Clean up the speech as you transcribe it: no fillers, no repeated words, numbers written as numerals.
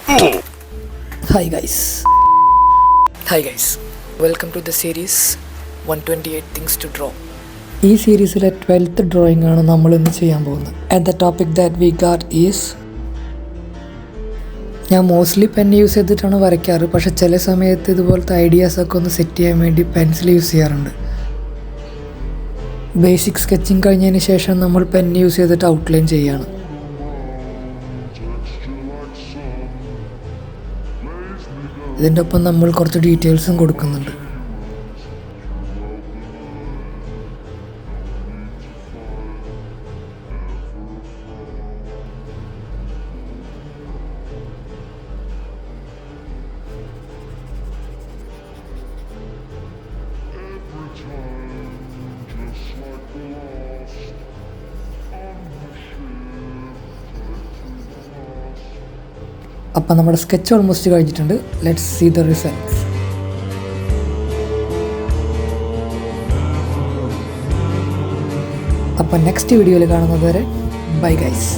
Hi guys. Welcome to the series 128 Things to Draw. ഈ സീരീസിലെ 12th drawing ആണ് നമ്മൾ ഇന്ന് ചെയ്യാൻ പോകുന്നത്. And the topic that we got is, ഞാൻ മോസ്റ്റ്ലി പെൻ യൂസ് ചെയ്തിട്ടാണ് വരയ്ക്കാറ്. പക്ഷേ ചില സമയത്ത് ഇതുപോലത്തെ ഐഡിയാസൊക്കെ ഒന്ന് സെറ്റ് ചെയ്യാൻ വേണ്ടി പെൻസിൽ യൂസ് ചെയ്യാറുണ്ട്. ബേസിക് സ്കെച്ചിങ് കഴിഞ്ഞതിന് ശേഷം നമ്മൾ പെൻ യൂസ് ചെയ്തിട്ട് ഔട്ട്ലൈൻ ചെയ്യുകയാണ്. ഇതിൻ്റെ ഒപ്പം നമ്മൾ കുറച്ച് ഡീറ്റെയിൽസും കൊടുക്കുന്നുണ്ട്. അപ്പം നമ്മുടെ സ്കെച്ച് ഓൾമോസ്റ്റ് കഴിഞ്ഞിട്ടുണ്ട്. Let's see the results. അപ്പം നെക്സ്റ്റ് വീഡിയോയിൽ കാണുന്നത് വരെ ബൈ ഗൈസ്.